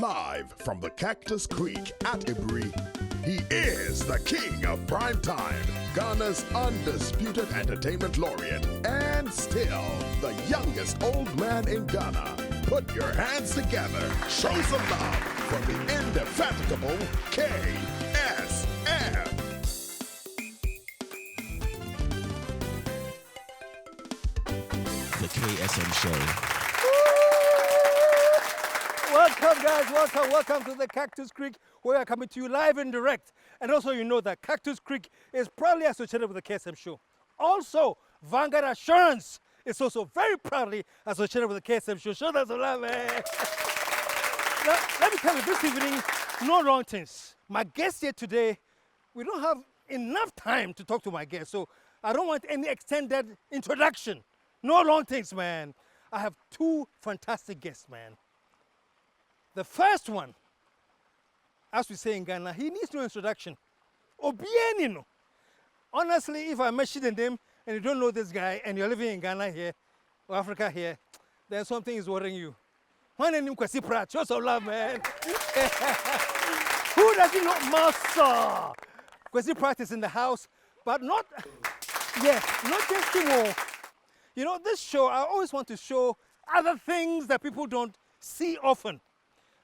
Live from the Cactus Creek at Ibri, he is the king of prime time, Ghana's undisputed entertainment laureate, and still the youngest old man in Ghana. Put your hands together, show some love for the indefatigable KSM. The KSM Show. Welcome, guys. Welcome to the Cactus Creek. We are coming to you live and direct. And also, you know that Cactus Creek is proudly associated with the KSM Show. Also, Vanguard Assurance is also very proudly associated with the KSM Show. Show us some love, man. Now, let me tell you, this evening, no long things. My guest here today, we don't have enough time to talk to my guest, so I don't want any extended introduction. No long things, man. I have two fantastic guests, man. The first one, as we say in Ghana, he needs no introduction. Obienino. Honestly, if I mention the name and you don't know this guy and you're living in Ghana here or Africa here, then something is worrying you. My name is Kwesi Pratt. Show some love, man. Who doesn't know Massa? Kwesi Pratt is in the house, but not just him. You know, this show, I always want to show other things that people don't see often.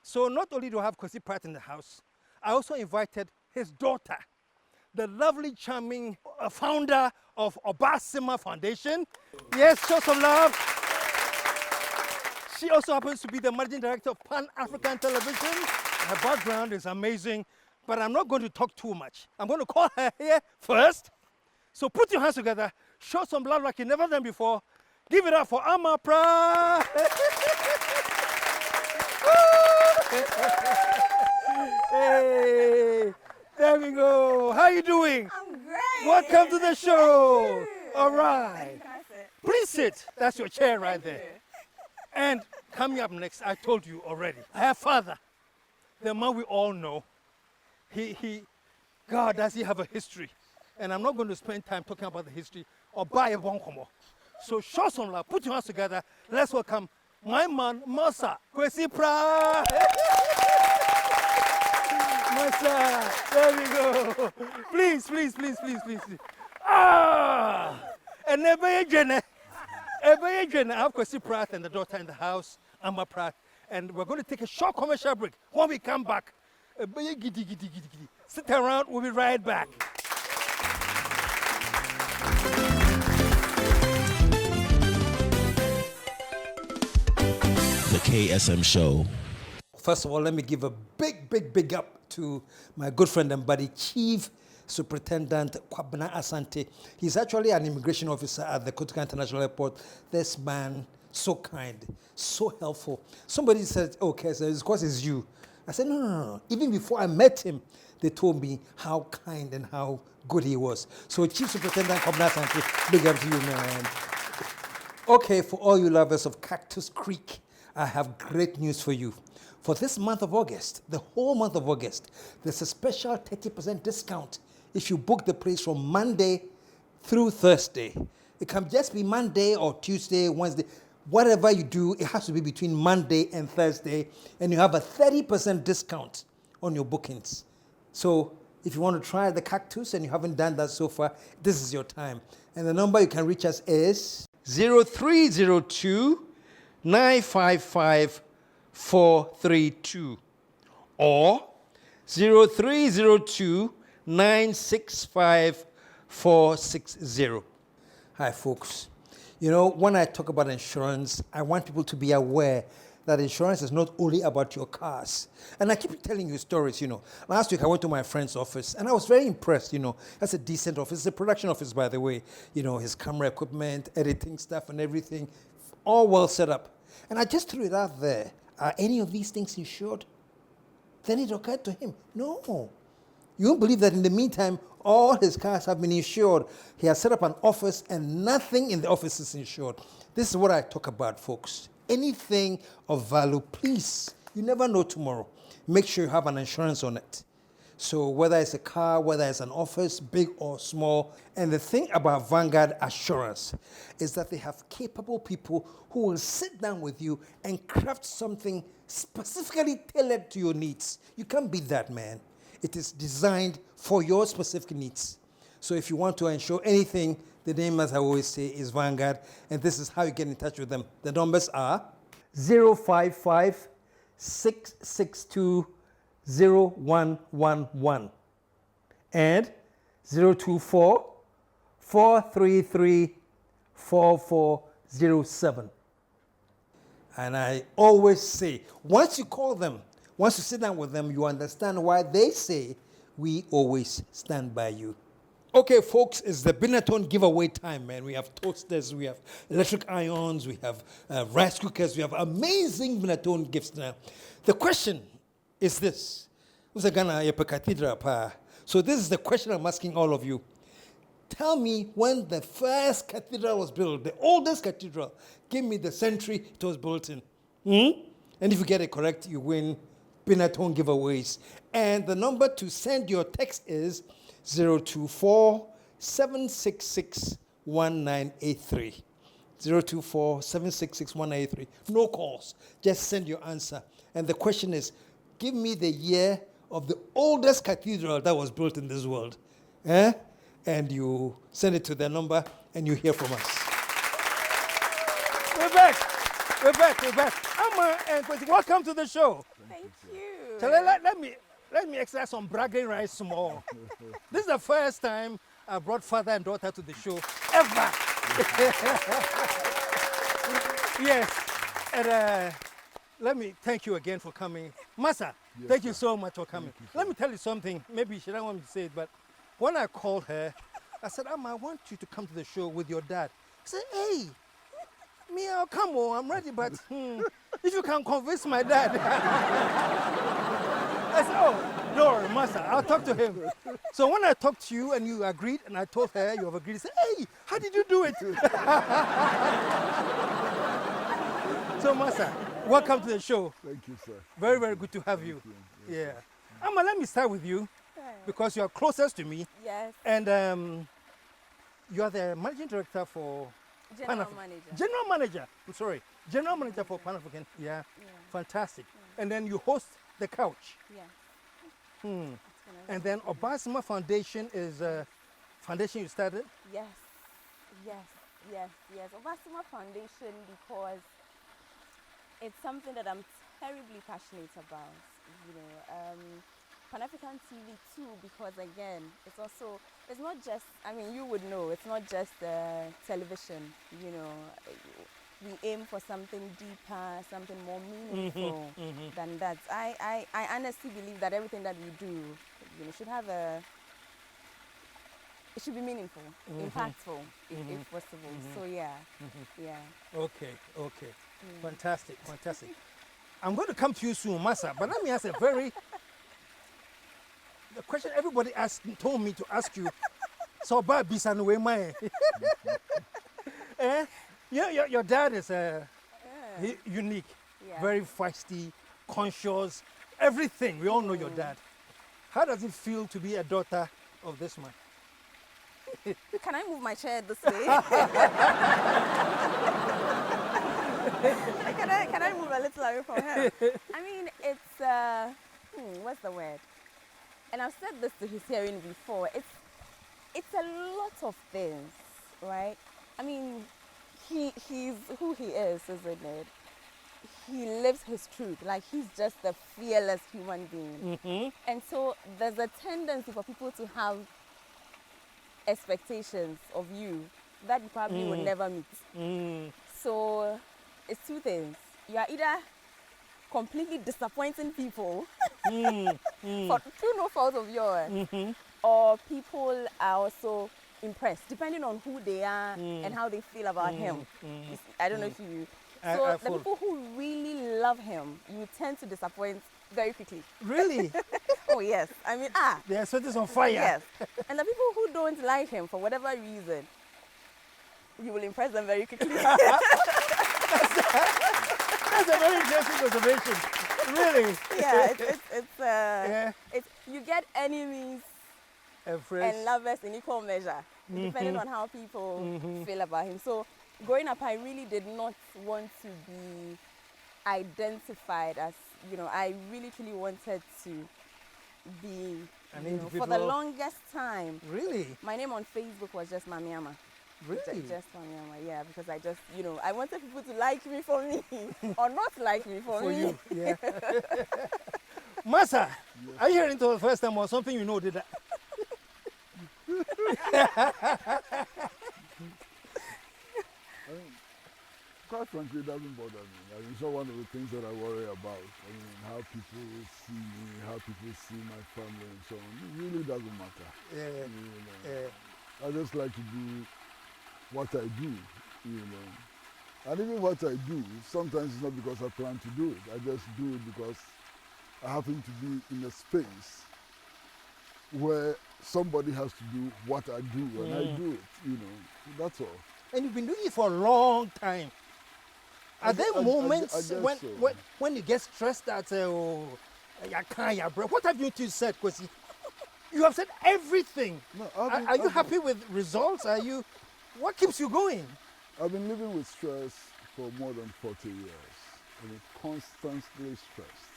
So not only do I have Kwesi Pratt in the house, I also invited his daughter, the lovely, charming founder of Obasima Foundation. Yes, show some love. She also happens to be the managing director of Pan-African Television. Her background is amazing, but I'm not going to talk too much. I'm going to call her here first. So put your hands together, show some love like you've never done before. Give it up for Amma Pratt. Hey, there we go. How you doing? I'm great. Welcome to the show. Thank you. All right. Can I sit? Please sit. That's your chair right there. you. And coming up next, I told you already, I have father, the man we all know. God, does he have a history? And I'm not going to spend time talking about the history or buy a bonkomo. So show some love. Put your hands together. Let's welcome my man, Massa. Kwesi Pratt. Massa, there we go. Please. And I have Kwesi Pratt and the daughter in the house, Amma Pratt. And we're going to take a short commercial break. When we come back, sit around, we'll be right back. The KSM Show. First of all, let me give a big up to my good friend and buddy, Chief Superintendent Kwabena Asante. He's actually an immigration officer at the Kotoka International Airport. This man, so kind, so helpful. Somebody said, okay, so it's because it's you. I said, no. Even before I met him, they told me how kind and how good he was. So Chief Superintendent Kwabena Asante, big up to you, man. Okay, for all you lovers of Cactus Creek, I have great news for you. For this month of August, the whole month of August, there's a special 30% discount if you book the place from Monday through Thursday. It can just be Monday or Tuesday, Wednesday. Whatever you do, it has to be between Monday and Thursday, and you have a 30% discount on your bookings. So if you want to try the Cactus and you haven't done that so far, this is your time. And the number you can reach us is 0302 955 432 or 0302 965 460. Hi, folks. You know, when I talk about insurance, I want people to be aware that insurance is not only about your cars. And I keep telling you stories, you know. Last week I went to my friend's office and I was very impressed, you know. That's a decent office. It's a production office, by the way. You know, his camera equipment, editing stuff and everything, all well set up. And I just threw it out there. Are any of these things insured? Then it occurred to him, no. You won't believe that in the meantime, all his cars have been insured. He has set up an office and nothing in the office is insured. This is what I talk about, folks. Anything of value, please, you never know tomorrow. Make sure you have an insurance on it. So whether it's a car, whether it's an office, big or small. And the thing about Vanguard Assurance is that they have capable people who will sit down with you and craft something specifically tailored to your needs. You can't beat that, man. It is designed for your specific needs. So if you want to insure anything, the name, as I always say, is Vanguard. And this is how you get in touch with them. The numbers are 055 662 0111 and 024 433 4407. And I always say, once you call them, once you sit down with them, you understand why they say, we always stand by you. Okay, folks, it's the Binatone giveaway time, man. We have toasters, we have electric irons, we have rice cookers, we have amazing Binatone gifts now. The question is this. So this is the question I'm asking all of you. Tell me when the first cathedral was built, the oldest cathedral. Give me the century it was built in. And if you get it correct, you win Binatone giveaways. And the number to send your text is 024 766 1983. 024 766 1983. No calls. Just send your answer. And the question is, give me the year of the oldest cathedral that was built in this world. And you send it to the number and you hear from us. We're back. Amma and Kwesi, welcome to the show. Thank you. So let me exercise some bragging rights small. This is the first time I brought father and daughter to the show ever. Yes. And let me thank you again for coming. Massa, thank you so much for coming. Let me tell you something. Maybe she don't want me to say it, but when I called her, I said, Amma, I want you to come to the show with your dad. I said, hey, me, I'll come on, I'm ready, but if you can convince my dad. I said, oh, don't worry, Massa, I'll talk to him. So when I talked to you and you agreed, and I told her you have agreed, I said, hey, how did you do it? So, Massa, welcome to the show. Thank you, sir. Very, very good to have you. Yeah. Amma, let me start with you because you are closest to me. Yes. And you are the managing director for General manager. General manager. I'm sorry. General manager for Pan African. Yeah. Fantastic. And then you host the couch. Yeah. And then Obasima Foundation is a foundation you started. Yes. Obasima Foundation, because it's something that I'm terribly passionate about. You know, Pan-African TV too, because again, it's not just, I mean, you would know, it's not just television, you know. We aim for something deeper, something more meaningful than that. I honestly believe that everything that we do, you know, should have it should be meaningful, impactful, if possible. So yeah. Okay. Fantastic. I'm going to come to you soon, Massa, but let me ask the question everybody told me to ask you. So about Bisanwe Mae. Your dad is unique, very feisty, conscious, everything. We all know your dad. How does it feel to be a daughter of this man? Can I move my chair this way? Can I move a little away from him? I mean, it's what's the word? And I've said this to his hearing before. It's a lot of things, right? I mean, he's who he is, isn't it? He lives his truth. Like, he's just a fearless human being. And so there's a tendency for people to have expectations of you that you probably will never meet. So it's two things. You are either completely disappointing people for through no fault of yours, or people are also impressed, depending on who they are and how they feel about him. I don't know if you... So the people who really love him, you tend to disappoint very quickly. Really? Oh, yes. I mean, Their sweat is on fire. Yes. And the people who don't like him, for whatever reason, you will impress them very quickly. That's a very interesting observation. Really? Yeah, Yeah. it's you get enemies And friends. and lovers in equal measure, depending on how people feel about him. So growing up, I really did not want to be identified as, I really truly wanted to be An for the individual. longest time. Really? My name on Facebook was just Mamiama. Really? Just Mamiama, yeah, because I just, I wanted people to like me for me or not like me for For me. you, yeah. Massa, are you hearing to the first time or something you know did that? Quite frankly, it doesn't bother me. I mean, it's not one of the things that I worry about. I mean, how people see me, how people see my family and so on. It really doesn't matter. Yeah. I just like to do what I do, And even what I do, sometimes it's not because I plan to do it. I just do it because I happen to be in a space where somebody has to do what I do, and I do it, That's all. And you've been doing it for a long time. Are there moments I when, guess so. when you get stressed that, what have you two said, Kwesi? You have said everything. No, Are you happy with results? What keeps you going? I've been living with stress for more than 40 years. I mean, constantly stressed.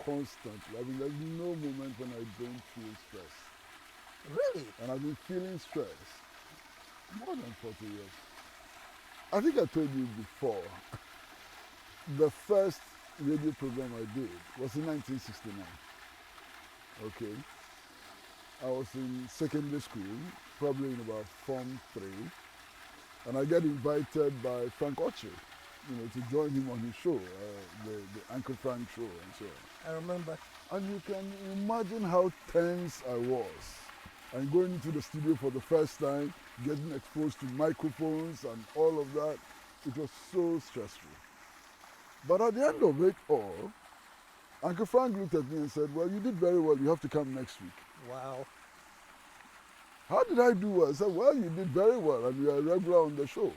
Constantly. I mean, there's no moment when I don't feel stressed. Really? And I've been feeling stress more than 40 years. I think I told you before, the first radio program I did was in 1969. Okay? I was in secondary school, probably in about Form 3, and I got invited by Frank Oche, to join him on his show, the Uncle Frank show and so on. I remember. And you can imagine how tense I was. And going into the studio for the first time, getting exposed to microphones and all of that, it was so stressful. But at the end of it all, Uncle Frank looked at me and said, well, you did very well, you have to come next week. Wow. How did I do well? I said, well, you did very well, and you are a regular on the show.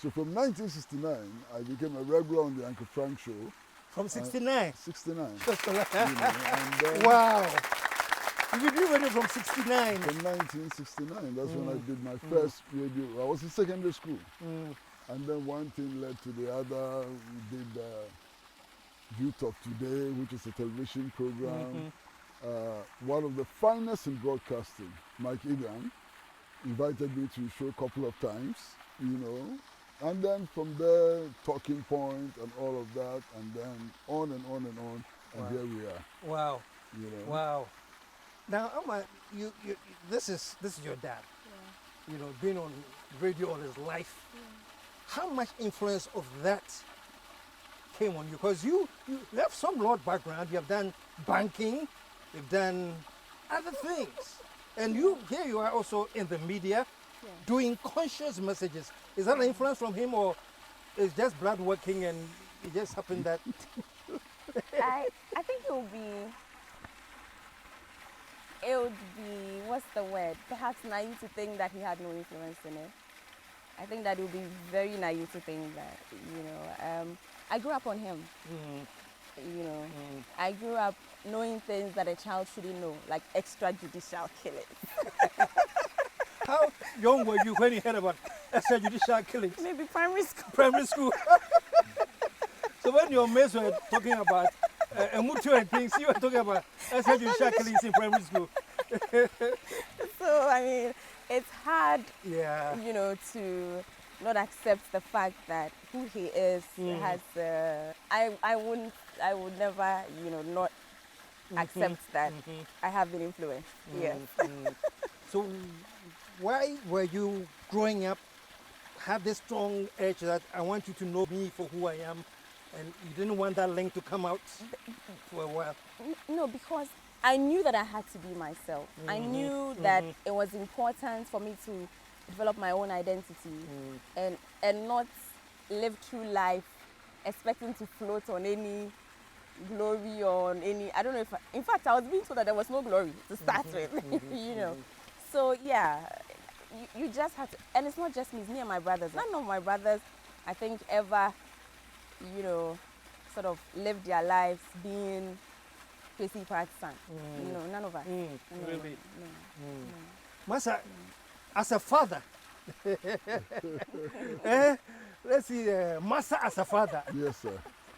So from 1969, I became a regular on the Uncle Frank show. From 69? 69. And wow. You did radio from 69? From 1969, that's when I did my first radio. I was in secondary school. And then one thing led to the other. We did Youth of Today, which is a television program. One of the finest in broadcasting, Mike Egan, invited me to his show a couple of times, And then from there, Talking Point and all of that, and then on and on and on, and here we are. Wow. Wow. Now, Amma, this is your dad. Yeah. Being on radio all his life. Yeah. How much influence of that came on you? Because you have some law background. You have done banking. You've done other things. And here you are also in the media, doing conscious messages. Is that an influence from him, or is just blood working and it just happened that? I think it would be, what's the word? Perhaps naive to think that he had no influence in it. I think that it would be very naive to think that, I grew up on him. I grew up knowing things that a child shouldn't know, like extrajudicial killings. How young were you when you heard about extrajudicial killings? Maybe primary school. Primary school. So when your mates were talking about Mutu and things, you were talking about extrajudicial killings in primary school. So, I mean, it's hard, to not accept the fact that who he is has, I would never, not accept that I have been influenced. Yes. So why were you growing up, have this strong edge that I want you to know me for who I am, and you didn't want that link to come out for a while? No, because I knew that I had to be myself. I knew that it was important for me to develop my own identity and not live through life expecting to float on any glory or on any, I don't know if, in fact, I was being told that there was no glory to start with, So, yeah, you just have to, and it's not just me, it's me and my brothers. None of my brothers, I think, ever, sort of lived their lives being Kwesi Pratt's son. None of us. No, Really? No. Massa, as a father, let's see, Massa as a father, Yes, sir.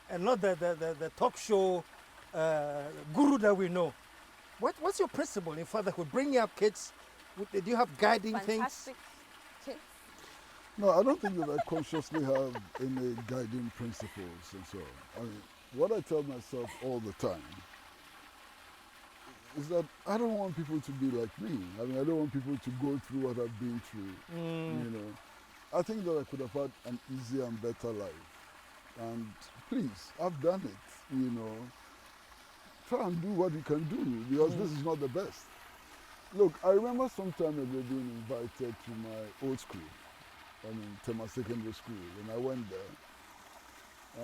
and not the talk show guru that we know. What's your principle in fatherhood? Bringing up kids, do you have guiding things? Fantastic kids. No, I don't think that I consciously have any guiding principles and so on. I mean, what I tell myself all the time is that I don't want people to be like me. I mean, I don't want people to go through what I've been through, you know. I think that I could have had an easier and better life. And please, I've done it, you know. Try and do what you can do, because this is not the best. Look, I remember some time ago being invited to my old school, I mean, Tema Secondary School, and I went there,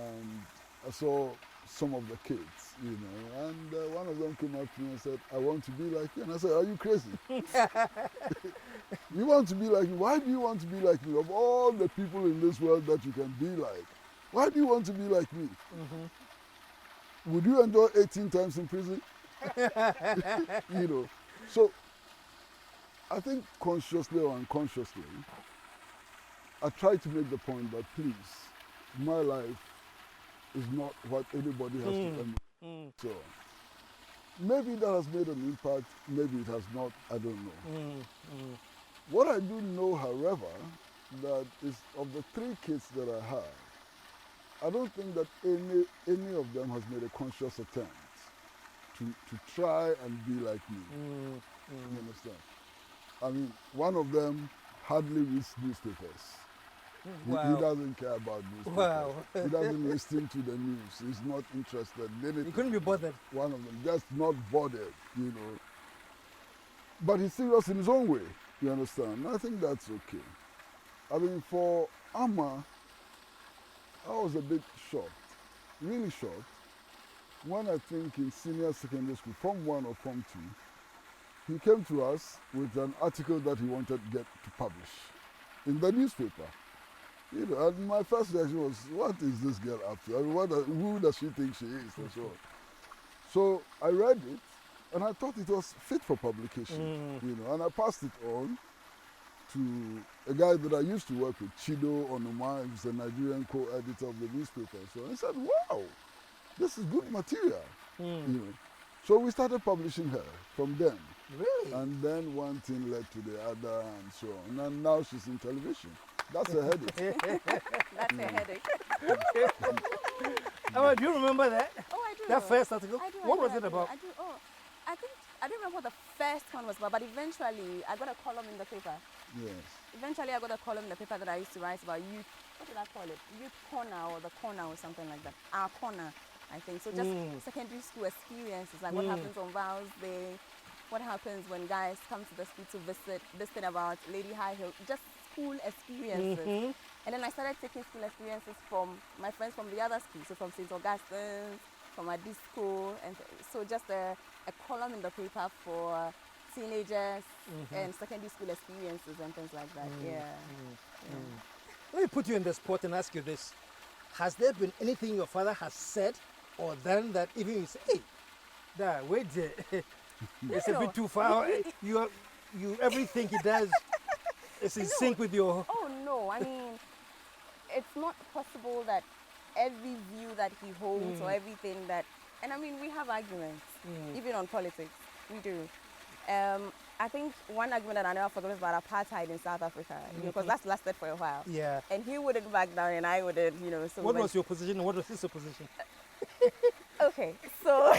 and I saw some of the kids, you know, and one of them came up to me and said, I want to be like you. And I said, are you crazy? You want to be like me? Why do you want to be like me? Of all the people in this world that you can be like, why do you want to be like me? Would you endure 18 times in prison? You know, so I think consciously or unconsciously, I try to make the point that please, my life is not what anybody has to emulate. So maybe that has made an impact, maybe it has not, I don't know. What I do know, however, that is of the 3 kids that I have, I don't think that any of them has made a conscious attempt to try and be like me. You understand? I mean, one of them hardly reads newspapers. He doesn't care about newspapers. He doesn't listen to the news. He's not interested in anything. You couldn't be bothered. One of them, just not bothered, you know. But he's serious in his own way, you understand? And I think that's okay. I mean, for Amma, I was a bit shocked, really shocked, when I think in senior secondary school, Form 1 or Form 2, he came to us with an article that he wanted to get to publish in the newspaper. You know, and my first reaction was, what is this girl up to? I mean, who does she think she is? And so on. So I read it, and I thought it was fit for publication, you know, and I passed it on to a guy that I used to work with, Chido Onuma, who's a Nigerian co-editor of the newspaper. So I said, wow, this is good material, you know. So we started publishing her from then. Really? And then one thing led to the other and so on. And now she's in television. That's a headache. That's a headache. Oh, do you remember that? Oh, I do. That first article? I do. What was it about? I do. Oh, I think, I don't remember what the first one was about, but eventually I got a column in the paper. Yes. Eventually I got a column in the paper that I used to write about youth, what did I call it? Youth corner or the corner or something like that. Our corner, I think. So just secondary school experiences, like what happens on Vows Day, what happens when guys come to the school to visit, this thing about Lady High Hill, just school experiences. And then I started taking school experiences from my friends from the other schools, so from St. Augustine's, from a disco, and so just a column in the paper for teenagers and secondary school experiences and things like that. Let me put you in the spot and ask you this. Has there been anything your father has said or done that even you say, hey, Dad, wait there. It's a bit too far. You everything he does is in sync with your... Oh, no. I mean, it's not possible that every view that he holds or everything that... And I mean, we have arguments, even on politics. We do. I think one argument that I never forgot is about apartheid in South Africa, because that's lasted for a while. Yeah. And he wouldn't back down and I wouldn't, you know. So what was your position and what was his opposition? Okay, so...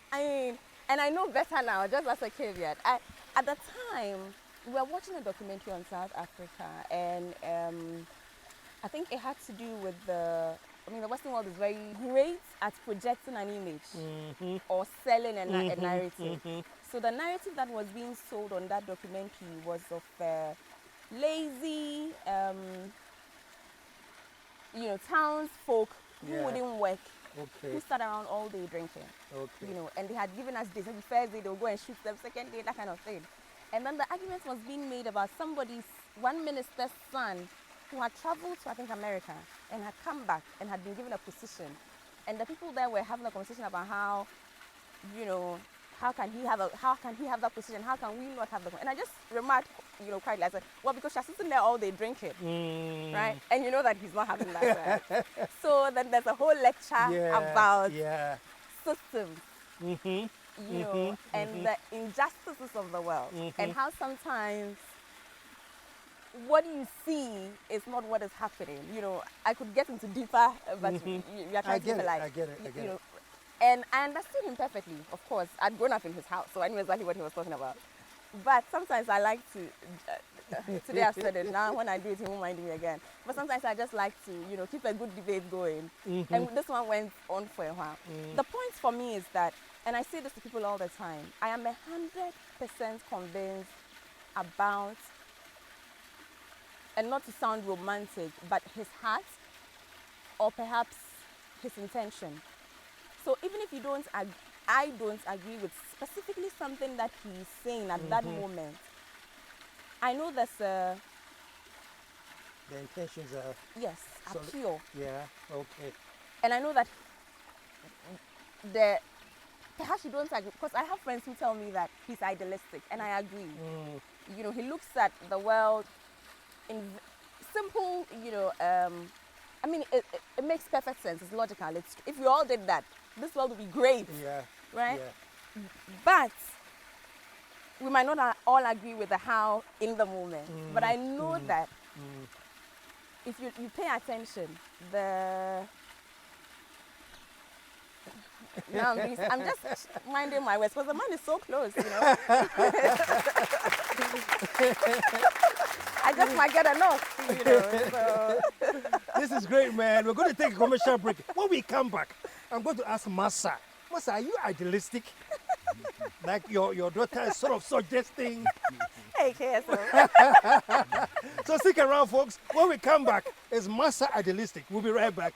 I mean, and I know better now, just as a caveat. At the time, we were watching a documentary on South Africa, and I think it had to do with the Western world is very great at projecting an image or selling a narrative. So the narrative that was being sold on that documentary was of lazy, townsfolk who wouldn't work, who sat around all day drinking. You know, and they had given us this. Every first day they would go and shoot them, second day, that kind of thing. And then the argument was being made about one minister's son who had traveled to, I think, America and had come back and had been given a position. And the people there were having a conversation about how, you know, how can he have that position? How can we not have the? And I just remarked, you know, quietly. I said, well, because she's sitting there all day drinking, right? And you know that he's not having that. Right? So then there's a whole lecture about systems, you know, and the injustices of the world, and how sometimes what you see is not what is happening. You know, I could get into deeper, but you are trying to like, I get it. Know, and I understood him perfectly, of course. I'd grown up in his house, so I knew exactly what he was talking about. But sometimes I like to, today I've said it, now when I do it, he won't mind me again. But sometimes I just like to, you know, keep a good debate going. And this one went on for a while. The point for me is that, and I say this to people all the time, I am 100% convinced about, and not to sound romantic, but his heart, or perhaps his intention. So even if you I don't agree with specifically something that he's saying at that moment, I know there's the intentions are... Yes, are pure. Yeah, okay. And I know that perhaps you don't agree, because I have friends who tell me that he's idealistic, and I agree. You know, he looks at the world in simple, you know, I mean, it makes perfect sense. It's logical. If we all did that, this world would be great. Yeah. Right? Yeah. But we might not all agree with the how in the moment. But I know that if you pay attention, now I'm just minding my words, because the man is so close, you know. I just might get enough, you know. So. This is great, man. We're going to take a commercial break. When we come back, I'm going to ask Massa. Massa, are you idealistic? Like your daughter is sort of suggesting. Hey, KSM. So stick around, folks. When we come back, is Massa idealistic? We'll be right back.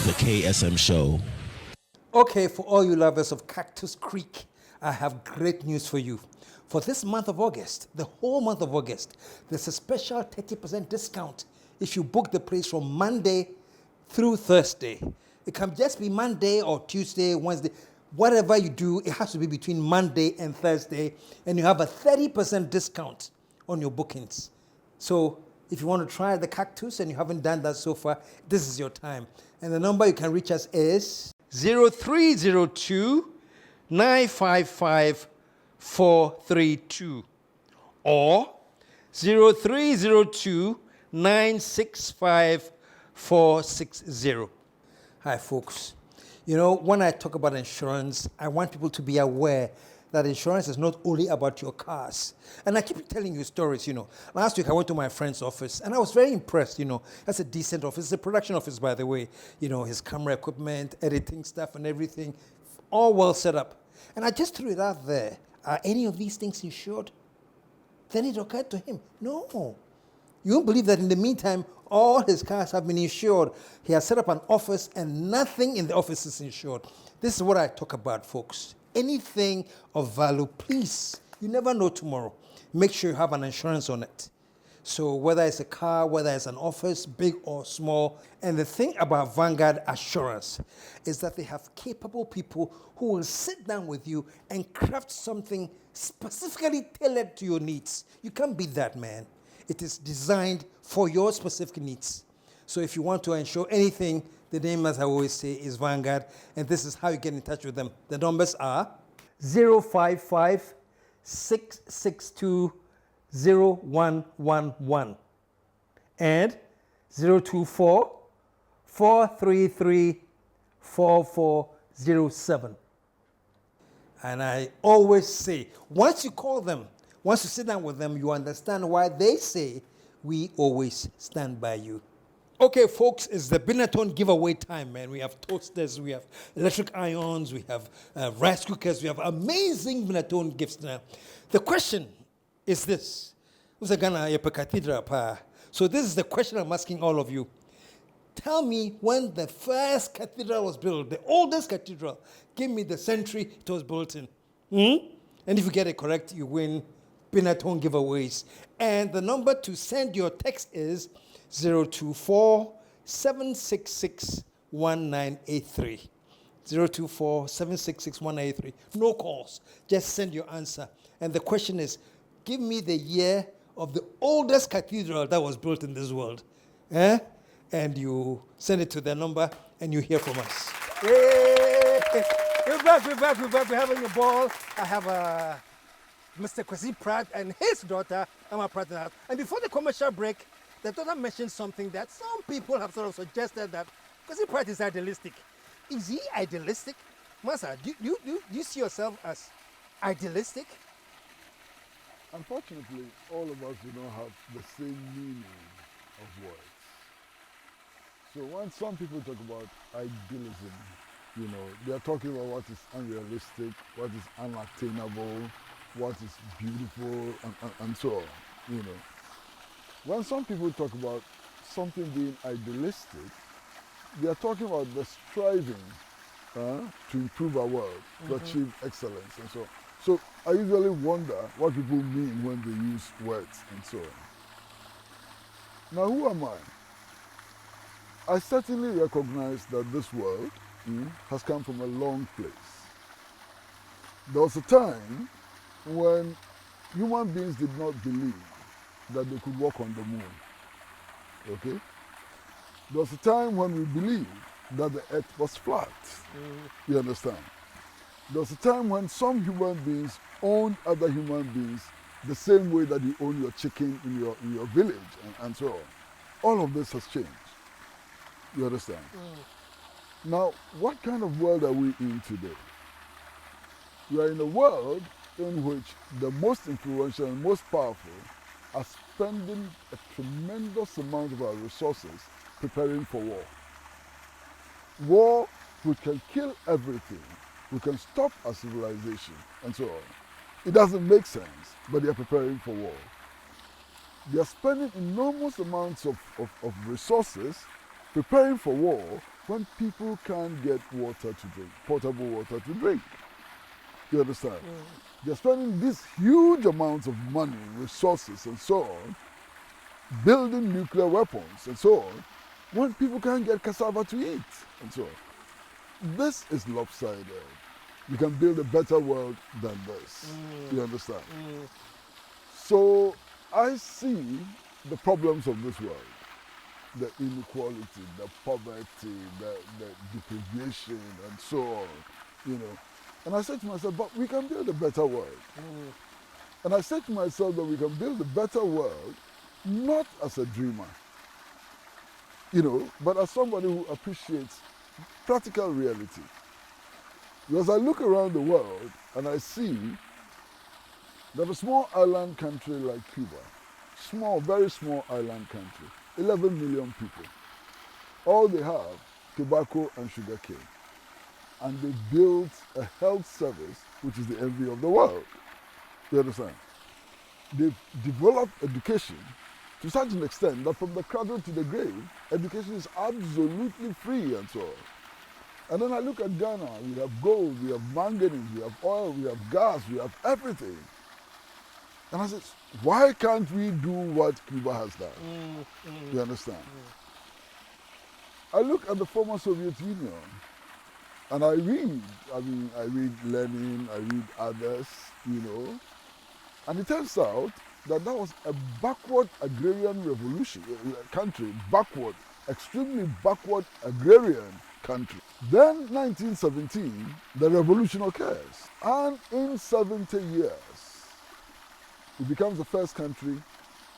The KSM Show. Okay, for all you lovers of Cactus Creek, I have great news for you. For this month of August, the whole month of August, there's a special 30% discount if you book the place from Monday through Thursday. It can just be Monday or Tuesday, Wednesday. Whatever you do, it has to be between Monday and Thursday, and you have a 30% discount on your bookings. So if you want to try the Cactus and you haven't done that so far, this is your time. And the number you can reach us is 0302 955 432 or 0302 965 460. Hi, folks. You know, when I talk about insurance, I want people to be aware that insurance is not only about your cars. And I keep telling you stories, you know. Last week I went to my friend's office and I was very impressed, you know. That's a decent office. It's a production office, by the way. You know, his camera equipment, editing stuff and everything, all well set up. And I just threw it out there. Are any of these things insured? Then it occurred to him, no. You won't believe that in the meantime, all his cars have been insured. He has set up an office and nothing in the office is insured. This is what I talk about, folks. Anything of value, please, you never know tomorrow. Make sure you have an insurance on it. So whether it's a car, whether it's an office, big or small. And the thing about Vanguard Assurance is that they have capable people who will sit down with you and craft something specifically tailored to your needs. You can't beat that, man. It is designed for your specific needs. So if you want to insure anything, the name, as I always say, is Vanguard, and this is how you get in touch with them. The numbers are 055 662 0111 and 024 433 4407. And I always say, once you call them, once you sit down with them, you understand why they say, we always stand by you. Okay, folks, it's the Binatone giveaway time, man. We have toasters, we have electric irons, we have rice cookers, we have amazing Binatone gifts now. The question is this. So this is the question I'm asking all of you. Tell me when the first cathedral was built, the oldest cathedral. Give me the century it was built in. And if you get it correct, you win peanut home giveaways. And the number to send your text is 024-766-1983. 024-766-1983. No calls. Just send your answer. And the question is, give me the year of the oldest cathedral that was built in this world. And you send it to the number and you hear from us. Hey! We're back. We're having a ball. I have Mr. Kwesi Pratt and his daughter, Emma Pratt. And before the commercial break, the daughter mentioned something that some people have sort of suggested that Kwesi Pratt is idealistic. Is he idealistic? Massa, do you see yourself as idealistic? Unfortunately, all of us do not have the same meaning of words. So when some people talk about idealism, they are talking about what is unrealistic, what is unattainable, what is beautiful, and so on, When some people talk about something being idealistic, they are talking about the striving to improve our world, to achieve excellence, and so on. So I usually wonder what people mean when they use words and so on. Now, who am I? I certainly recognize that this world has come from a long place. There was a time when human beings did not believe that they could walk on the moon. Okay? There was a time when we believed that the earth was flat. You understand? There was a time when some human beings owned other human beings the same way that you own your chicken in your village and so on. All of this has changed. You understand? Now, what kind of world are we in today? We are in a world in which the most influential and most powerful are spending a tremendous amount of our resources preparing for war. War which can kill everything, we can stop our civilization, and so on. It doesn't make sense, but they are preparing for war. They are spending enormous amounts of resources preparing for war when people can't get water to drink, potable water to drink. You understand? They're spending these huge amounts of money, resources, and so on, building nuclear weapons, and so on, when people can't get cassava to eat, and so on. This is lopsided. You can build a better world than this. You understand? So I see the problems of this world. The inequality, the poverty, the deprivation, and so on, And I said to myself, but we can build a better world. And I said to myself that we can build a better world not as a dreamer, but as somebody who appreciates practical reality. Because I look around the world and I see that a small island country like Cuba, very small island country, 11 million people. All they have, tobacco and sugarcane. And they built a health service, which is the envy of the world. You understand? They've developed education to such an extent that from the cradle to the grave, education is absolutely free and so on. And then I look at Ghana, we have gold, we have manganese, we have oil, we have gas, we have everything. And I said, why can't we do what Cuba has done? You understand? I look at the former Soviet Union and I read Lenin, I read others, and it turns out that was a backward agrarian revolution, country, extremely backward agrarian country. Then 1917, the revolution occurs. And in 70 years, it becomes the first country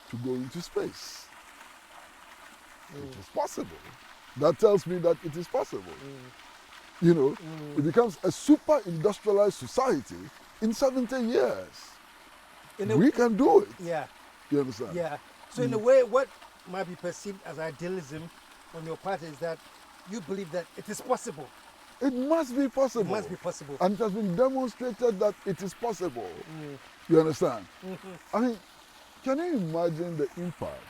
to go into space. It is possible. That tells me that it is possible. It becomes a super industrialized society in 70 years. We can do it. Yeah. You understand? Yeah. So in a way, what might be perceived as idealism on your part is that you believe that it is possible. It must be possible. It must be possible. And it has been demonstrated that it is possible. You understand? I mean, can you imagine the impact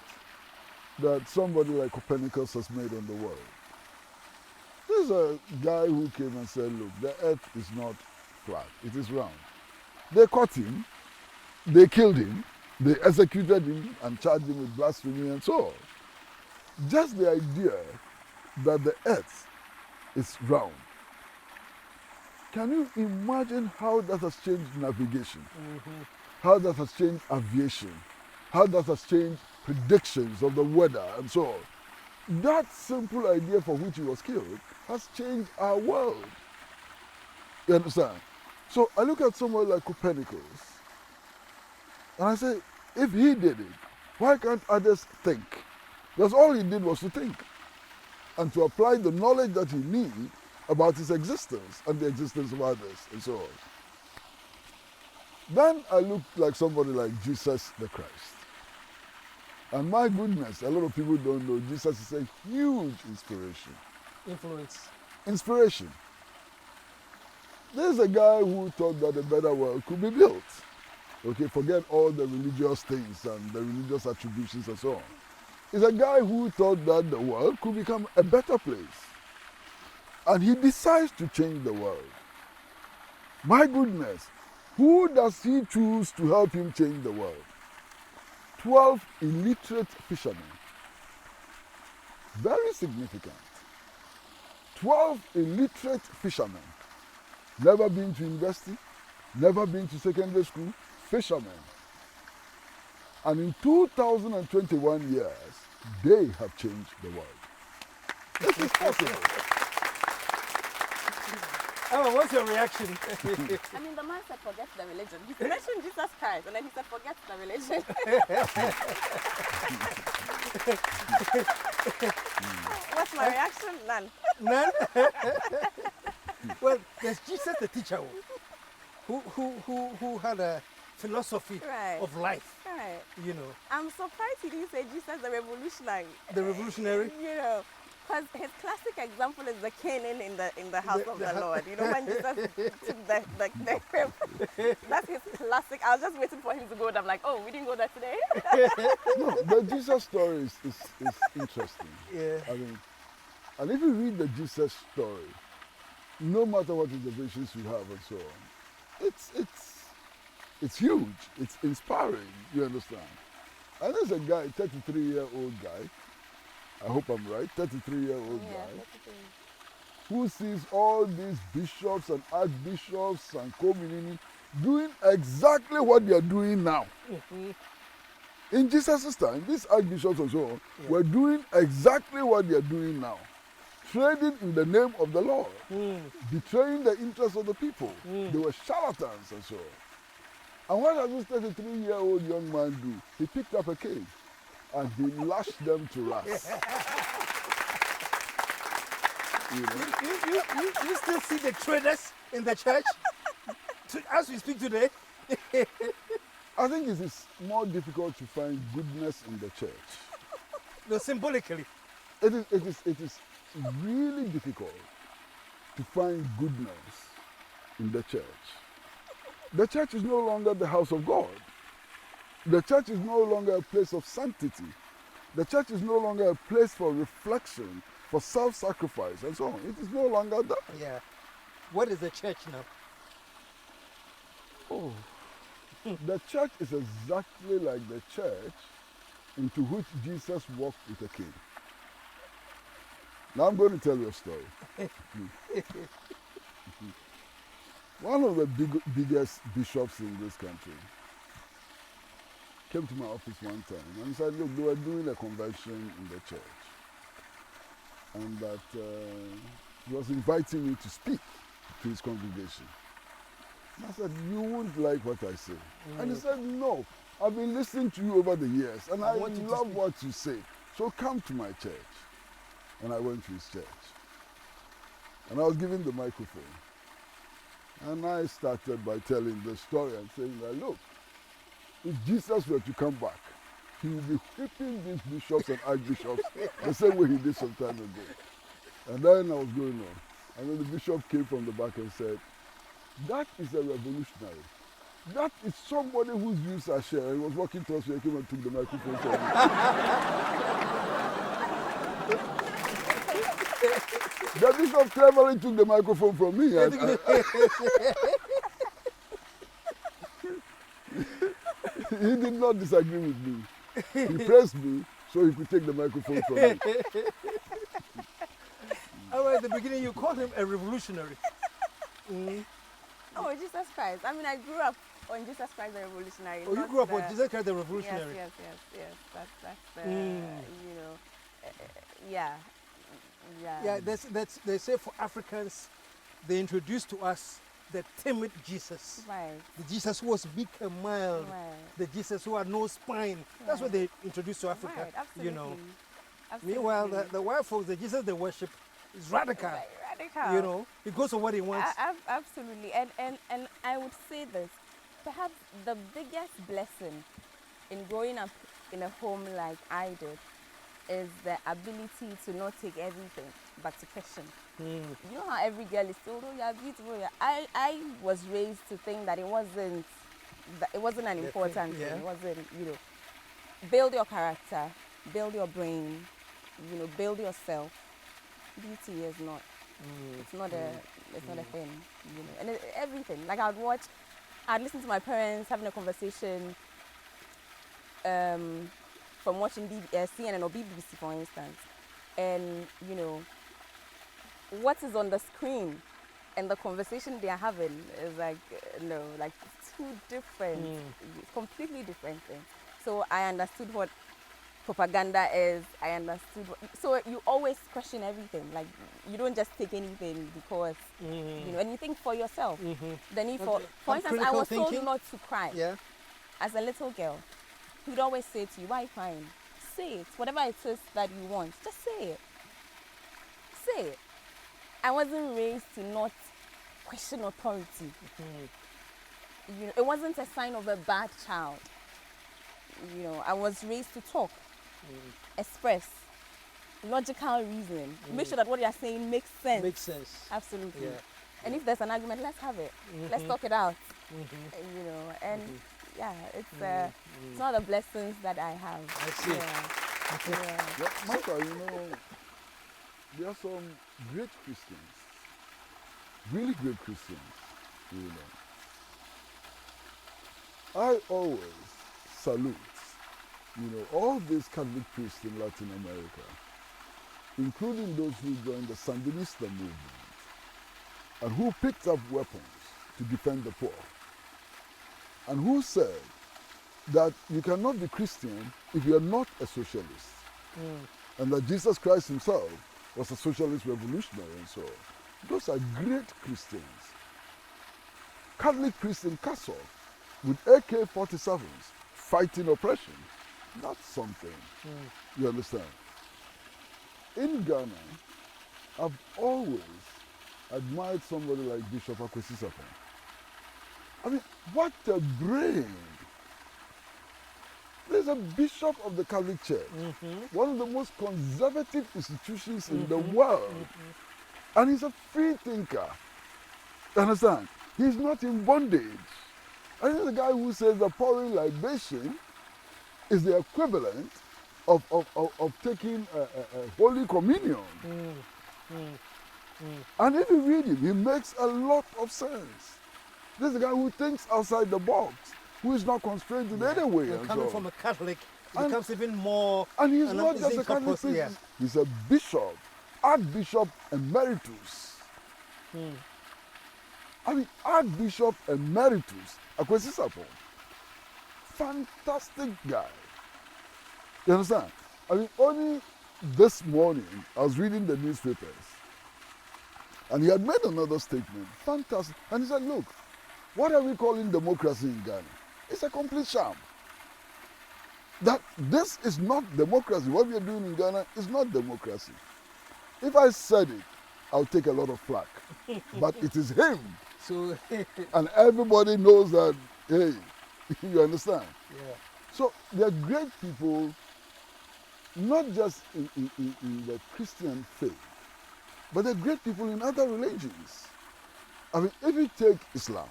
that somebody like Copernicus has made on the world? There's a guy who came and said, look, the earth is not flat, it is round. They caught him, they killed him, they executed him and charged him with blasphemy and so on. Just the idea that the earth is round. Can you imagine how that has changed navigation? How that has changed aviation? How that has changed predictions of the weather and so on? That simple idea for which he was killed has changed our world. You understand? So I look at someone like Copernicus and I say, if he did it, why can't others think? Because all he did was to think and to apply the knowledge that he needed about his existence and the existence of others and so on. Then I look like somebody like Jesus the Christ. And my goodness, a lot of people don't know Jesus is a huge inspiration. Influence. Inspiration. There's a guy who thought that a better world could be built. Okay, forget all the religious things and the religious attributions and so on. It's a guy who thought that the world could become a better place. And he decides to change the world. My goodness, who does he choose to help him change the world? 12 illiterate fishermen. Very significant. 12 illiterate fishermen. Never been to university, never been to secondary school, fishermen. And in 2021 years, they have changed the world. This is possible. Oh, what's your reaction? I mean, the man said forget the religion. He mentioned Jesus Christ, and then he said forget the religion. What's my reaction? None. None? Well, there's Jesus the teacher who had a philosophy of life. Right. You know. I'm surprised he didn't say Jesus the revolutionary. The revolutionary? You know. Because his classic example is the caning in the house of the Lord. You know, when Jesus took the crib. That's his classic. I was just waiting for him to go, and I'm like, oh, we didn't go there today. No, the Jesus story is interesting. Yeah. I mean, and if you read the Jesus story, no matter what innovations you have and so on, it's huge. It's inspiring. You understand? And there's a guy, 33-year-old guy. I hope I'm right, 33-year-old guy, who sees all these bishops and archbishops and co-ministers doing exactly what they are doing now. In Jesus' time, these archbishops and so on were doing exactly what they are doing now. Trading in the name of the Lord, betraying the interests of the people. They were charlatans and so on. And what does this 33-year-old young man do? He picked up a cane and he lashed them to rust. You still see the traders in the church as we speak today? I think it is more difficult to find goodness in the church. No, symbolically. It is really difficult to find goodness in the church. The church is no longer the house of God. The church is no longer a place of sanctity. The church is no longer a place for reflection, for self-sacrifice, and so on. It is no longer that. Yeah. What is the church now? Oh. The church is exactly like the church into which Jesus walked with a king. Now I'm going to tell you a story. One of the biggest bishops in this country came to my office one time and he said, look, they were doing a convention in the church and that he was inviting me to speak to his congregation. And I said, you won't like what I say. And he said, no, I've been listening to you over the years and I love what you say. So come to my church. And I went to his church. And I was given the microphone. And I started by telling the story and saying that, look, if Jesus were to come back, he would be whipping these bishops and archbishops the same way he did some time ago. And then I was going on. And then the bishop came from the back and said, that is a revolutionary. That is somebody whose views are shared. He was walking towards me, I came and took the microphone from me. The bishop cleverly took the microphone from me. he did not disagree with me. He praised me so he could take the microphone from me. Oh, at the beginning, you called him a revolutionary. Oh, Jesus Christ. I mean, I grew up on Jesus Christ the Revolutionary. Oh, you not grew up the- on Jesus Christ the Revolutionary. Yes. That's the, you know, yeah. Yeah, they say for Africans, they introduced to us the timid Jesus. Right. The Jesus who was weak and mild. Right. The Jesus who had no spine. That's what they introduced to Africa. Right, absolutely. You know. Absolutely. Meanwhile, the white folks, the Jesus they worship is radical. Right, radical. You know, he goes for what he wants. Absolutely. And I would say this, perhaps the biggest blessing in growing up in a home like I did is the ability to not take everything but to question. You know how every girl is told, oh, you're beautiful. I was raised to think that it wasn't an important thing. It wasn't, you know, build your character, build your brain, you know, build yourself. Beauty is not. It's not a thing, you know. And everything. Like I'd listen to my parents having a conversation from watching CNN or BBC, for instance, and you know, what is on the screen and the conversation they are having is like like two different, completely different things. So I understood what propaganda is. I understood. So you always question everything. Like you don't just take anything because you know, and you think for yourself. Then for instance, I was told not to cry. Yeah. As a little girl, he would always say to you, "Why are you crying? Say it. Whatever it is that you want, just say it. Say it." I wasn't raised to not question authority. You know, it wasn't a sign of a bad child. You know, I was raised to talk, express, logical reasoning, make sure that what you are saying makes sense. Makes sense. Absolutely. Yeah. And if there's an argument, let's have it. Let's talk it out. You know, and yeah, it's one of the blessings that I have. I see. Yeah. Yeah, Massa, you know, there are some great Christians, really great Christians, you know. I always salute, you know, all these Catholic priests in Latin America, including those who joined the Sandinista movement and who picked up weapons to defend the poor, and who said that you cannot be Christian if you are not a socialist, and that Jesus Christ himself was a socialist revolutionary and so on. Those are great Christians. Catholic priests in Castle with AK-47s fighting oppression. That's something. You understand? In Ghana, I've always admired somebody like Bishop Kwesi. I mean, what a brain! There's a bishop of the Catholic Church, one of the most conservative institutions in the world, and he's a free thinker. You understand? He's not in bondage. And he's the guy who says the pouring libation is the equivalent of taking a Holy Communion. And if you read him, he makes a lot of sense. This is the guy who thinks outside the box, who is not constrained in any way. And coming so from a Catholic, it becomes even more. And he's not just a Catholic priest, yeah. he's a bishop, Archbishop Emeritus. I mean, Archbishop Emeritus, Kwesi Sapon. Fantastic guy. You understand? I mean, only this morning, I was reading the newspapers, and he had made another statement. Fantastic. And he said, look, what are we calling democracy in Ghana? It's a complete sham. That this is not democracy. What we are doing in Ghana is not democracy. If I said it, I'll take a lot of flack. But it is him. So, And everybody knows that, hey, you understand? yeah. So there are great people, not just in the Christian faith, but there are great people in other religions. I mean, if you take Islam,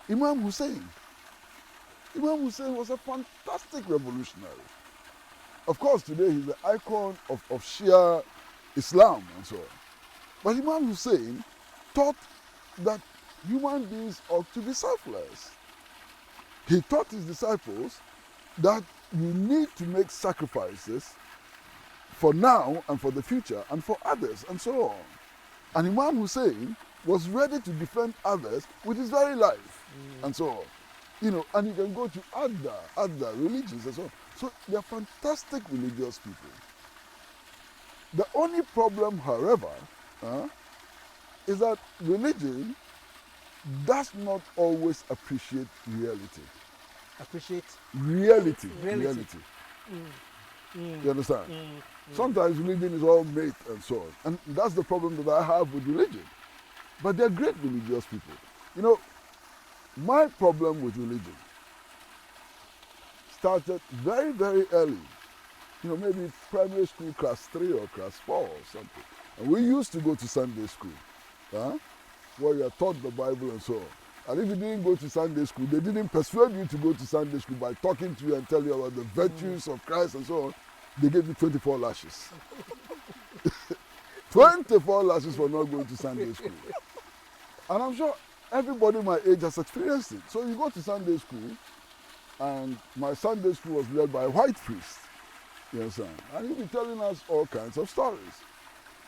Imam Hussein was a fantastic revolutionary. Of course, today he's the icon of Shia Islam and so on. But Imam Hussein taught that human beings ought to be selfless. he taught his disciples that you need to make sacrifices for now and for the future and for others and so on. And Imam Hussein was ready to defend others with his very life and so on. You know, and you can go to other religions and so on. So they're fantastic religious people. The only problem, however, is that religion does not always appreciate reality. Appreciate Reality. Mm. You understand? Sometimes religion is all myth and so on. And that's the problem that I have with religion. But they're great religious people. You know, my problem with religion started very, very early. You know, maybe primary school, class 3 or class 4 or something. And we used to go to Sunday school, where you are taught the Bible and so on. And if you didn't go to Sunday school, they didn't persuade you to go to Sunday school by talking to you and tell you about the virtues of Christ and so on. They gave you 24 lashes. 24 lashes for not going to Sunday school. And I'm sure everybody my age has experienced it. So you go to Sunday school, and my Sunday school was led by a white priest. You understand? And he'd be telling us all kinds of stories.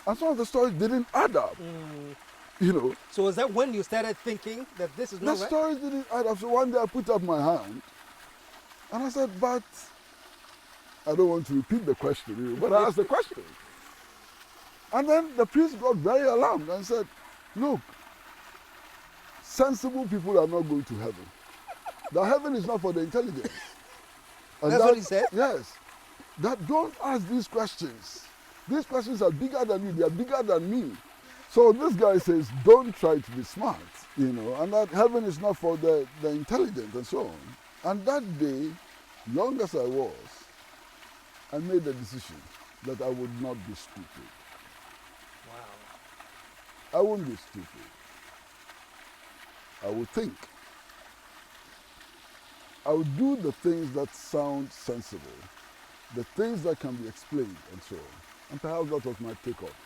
And some of the stories didn't add up. You know. So was that when you started thinking that this is not right? The stories didn't add up. So one day I put up my hand and I said, but I don't want to repeat the question, but I asked the question. And then the priest got very alarmed and said, look, sensible people are not going to heaven. The heaven is not for the intelligent. And That's what he said? Yes. That don't ask these questions. These questions are bigger than you. They are bigger than me. So this guy says, don't try to be smart, you know, and that heaven is not for the intelligent and so on. And that day, young as I was, I made the decision that I would not be stupid. Wow. I wouldn't be stupid. I would think. I would do the things that sound sensible, the things that can be explained and so on. And perhaps that was my takeoff.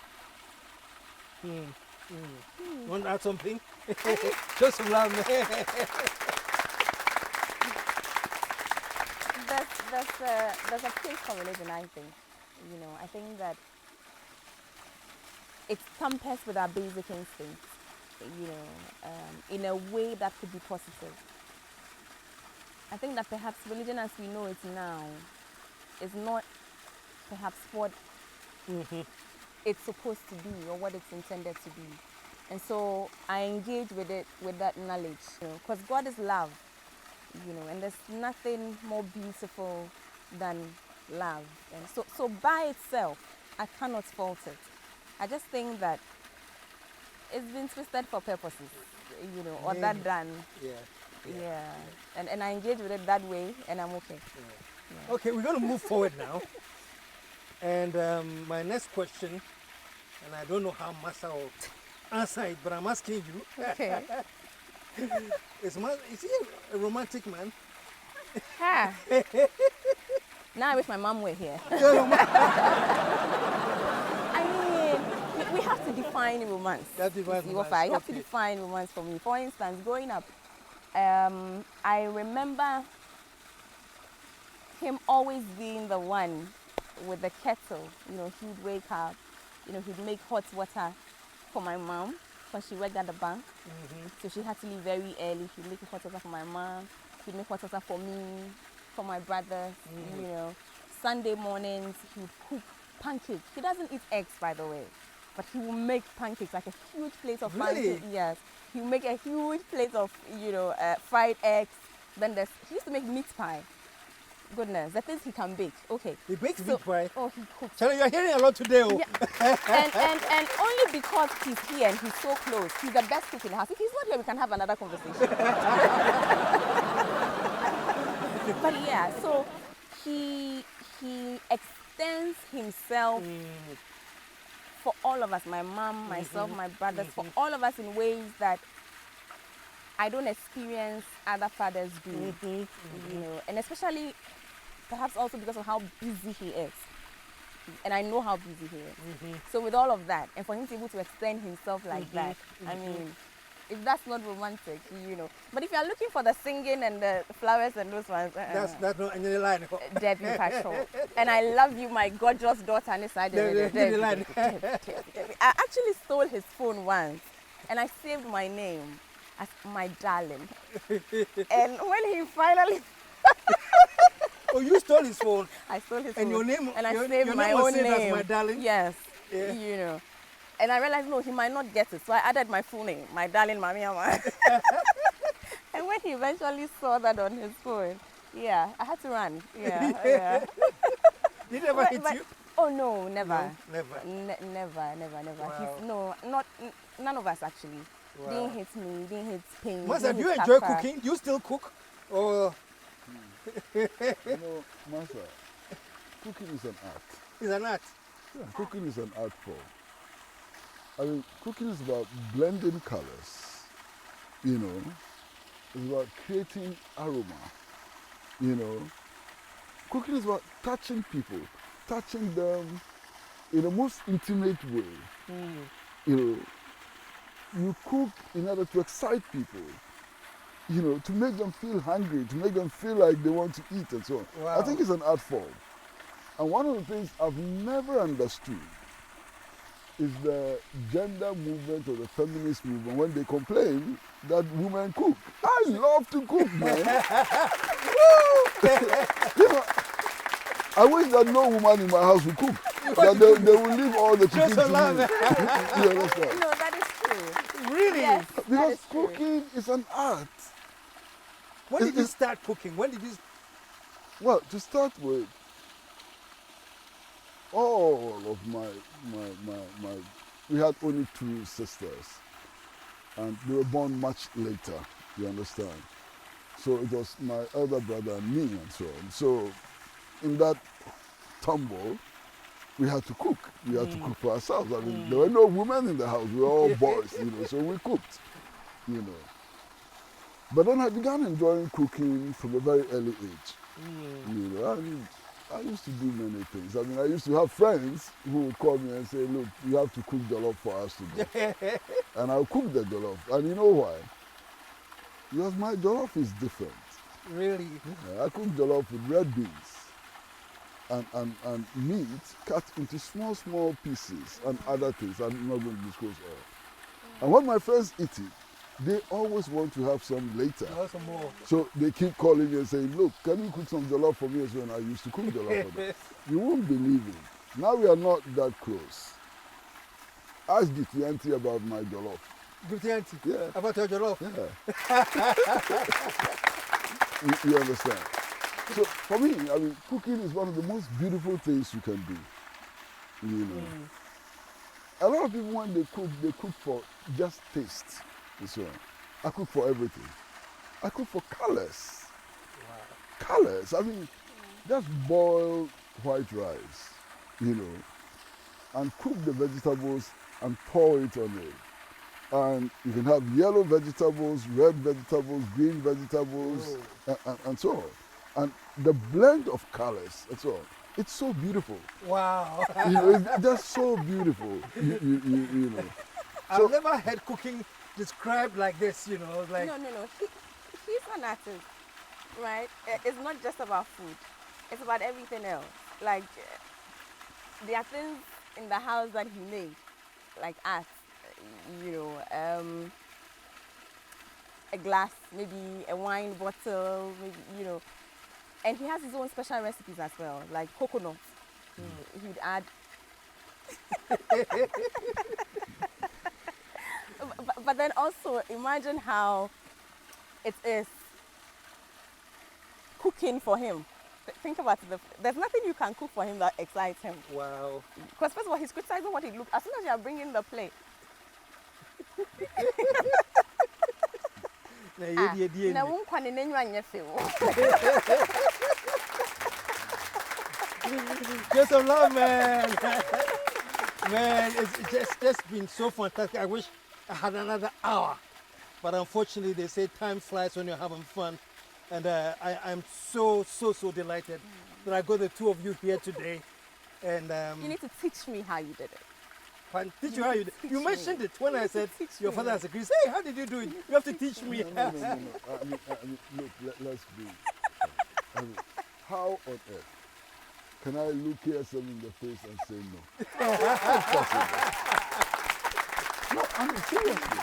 Want to add something? Just some love, man. There's a place for religion, I think. You know, I think that it tampers with our basic instincts, you know, in a way that could be positive. I think that perhaps religion as we know it now is not perhaps what it's supposed to be or what it's intended to be. And so I engage with it with that knowledge, you know, because God is love, you know, and there's nothing more beautiful than love. And so by itself, I cannot fault it. I just think that it's been twisted for purposes, you know, or that done. Yeah. And I engage with it that way, and I'm okay. Yeah. Okay, we're going to move forward now. And my next question, and I don't know how Massa will answer it, but I'm asking you. Okay. Is he a romantic man? Ha. Now I wish my mom were here. I mean, we have to define romance. That defines romance. You have to define romance for me. For instance, growing up, I remember him always being the one with the kettle. You know, he'd wake up, you know, he'd make hot water for my mom because she worked at the bank. So she had to leave very early. He'd make hot water for my mom. He'd make hot water for me, for my brother. You know, Sunday mornings he'd cook pancakes. He doesn't eat eggs, by the way, but he will make pancakes, like a huge plate of pancakes. Yes, he will make a huge plate of, you know, fried eggs. Then he used to make meat pie. Goodness, the things he can bake. Okay. He bakes meat pie? Oh, he cooks. Charlie, you're hearing a lot today. Oh. Yeah. and only because he's here and he's so close, he's the best cook in the house. If he's not here, we can have another conversation. But yeah, so he extends himself for all of us, my mom, myself, my brothers, for all of us in ways that I don't experience other fathers do, you know, and especially perhaps also because of how busy he is. And I know how busy he is. So with all of that, and for him to be able to extend himself like that, I mean, if that's not romantic, you know. But if you're looking for the singing and the flowers and those ones, That's not any line. Debbie Patrol. And I love you, my gorgeous daughter. And Debbie. I actually stole his phone once, and I saved my name as my darling. And when he finally, Oh, you stole his phone. I stole his And phone, your name, and I your saved name my was own saved as name. my darling? Yes, Yeah. you know. And I realized, no, he might not get it. So I added my full name, my darling Mami Ama. And when he eventually saw that on his phone, yeah, I had to run. Yeah. Did he ever hit you? Oh, no, never. No, never. Never. Wow. None of us actually. Wow. Didn't hit me, didn't hit pain. Massa, didn't do you hit enjoy Papa. cooking? Do you still cook? Or You know, Massa, cooking is an art. is an art? Yeah, cooking is an art form. I mean, cooking is about blending colors, you know. It's about creating aroma, you know. Cooking is about touching people, touching them in the most intimate way. You know, you cook in order to excite people, you know, to make them feel hungry, to make them feel like they want to eat and so on. Wow. I think it's an art form. And one of the things I've never understood is the gender movement or the feminist movement when they complain that women cook. I love to cook, man. You know, I wish that no woman in my house would cook. That they will leave all the cooking to me. You understand? No, that is true. Really? Yes, that Because is true. cooking is an art. When did you start cooking? When did you? Well, to start with, all of my, we had only 2 sisters, and they were born much later, you understand? So it was my elder brother and me and so on. So in that tumble, we had to cook. We had to cook for ourselves. I mean, there were no women in the house. We were all boys, you know, so we cooked, you know. But then I began enjoying cooking from a very early age. You know, I used to do many things. I mean, I used to have friends who would call me and say, look, you have to cook jollof for us today. And I'll cook the jollof. And you know why? Because my jollof is different. Really? Yeah, I cook jollof with red beans and meat cut into small pieces and other things. I'm not going to disclose all. And when my friends eat it, they always want to have some later. Some more. So they keep calling me and saying, look, can you cook some jollof for me as well? And I used to cook jollof for them. You won't believe it. Now we are not that close. Ask the auntie about my jollof. Give the auntie? Yeah. About your jollof? Yeah. You understand? So for me, I mean, cooking is one of the most beautiful things you can do. You know. A lot of people, when they cook for just taste. And so on. I cook for everything. I cook for colors. Wow. Colors. I mean, just boil white rice, you know, and cook the vegetables and pour it on it. And you can have yellow vegetables, red vegetables, green vegetables, and so on. And the blend of colors and so on. It's so beautiful. Wow. You know, it's just so beautiful. You know. I've never had cooking described like this, you know, like... No. He's an artist, right? It's not just about food. It's about everything else. Like, there are things in the house that he makes, like art, you know, a glass, maybe a wine bottle, maybe, you know. And he has his own special recipes as well, like coconut. He would add... But then also imagine how it is cooking for him. Think about it. There's nothing you can cook for him that excites him. Wow. Because first of all, he's criticizing what it looks. As soon as you are bringing the plate. Just some love, man. Man, it's just been so fantastic. I wish I had another hour. But unfortunately, they say time flies when you're having fun. And I'm so delighted that I got the two of you here today. And you need to teach me how you did it. Papa, teach you how you do. You mentioned it when I said your father has a Chris. Hey, how did you do it? You have to teach me. No. I mean, look, let's be. I mean, how on earth can I look KSM in the face and say no? It's impossible. No, I mean, seriously.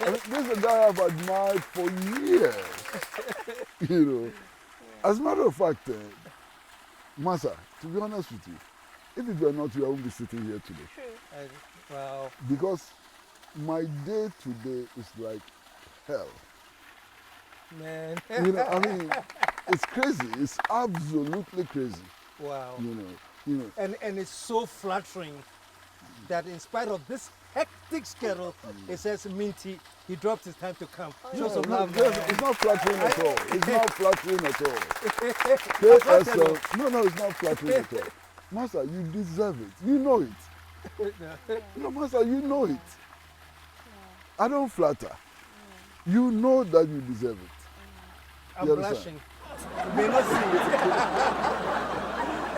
I mean, this is a guy I've admired for years. You know. As a matter of fact, Massa, to be honest with you, if it were not you, I wouldn't be sitting here today. True. Wow. Because my day today is like hell. Man. You know, I mean, it's crazy. It's absolutely crazy. Wow. You know. And it's so flattering that in spite of this hectic schedule, it says Minty, he dropped his time to come. Show some love. It's not flattering at all. It's not flattering at all. KSM, no, it's not flattering at all. Massa, you deserve it. You know it. No, Massa, you know it. I don't flatter. You know that you deserve it. I'm blushing. You may not see it.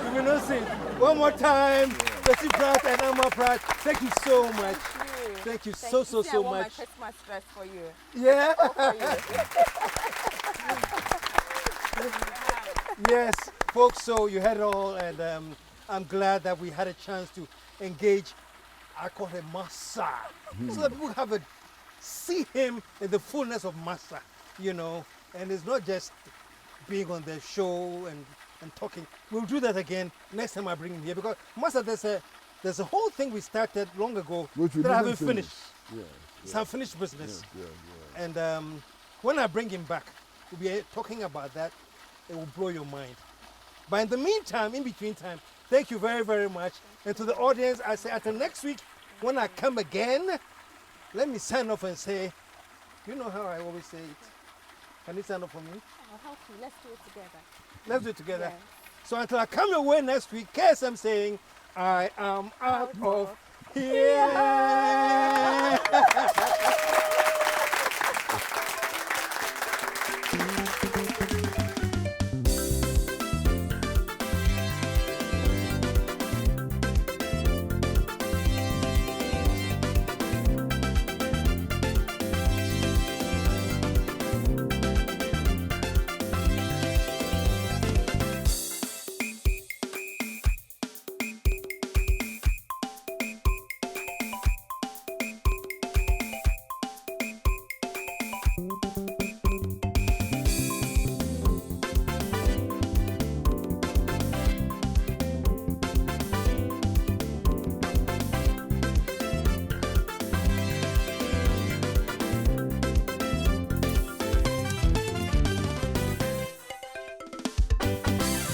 You may not see it. One more time, Kwesi Pratt and Amma Pratt. Thank you so much. Thank you so I much. want my Christmas dress for you. Yeah. Yes, folks. So you had it all, and I'm glad that we had a chance to engage. I call him Massa, so that people have see him in the fullness of Massa. You know, and it's not just being on the show and talking. We'll do that again next time I bring him here, because Massa, there's a whole thing we started long ago that I haven't finished. It's unfinished business. And when I bring him back, we'll be talking about that. It will blow your mind. But in the meantime, in between time, thank you very, very much. And to the audience, I say until next week, when I come again, let me sign off and say, you know how I always say it. Can you sign off for me? I'll help you. Let's do it together. Let's do it together. Yes. So until I come your way next week, KSM saying, I am out of here.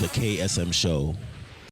The KSM Show.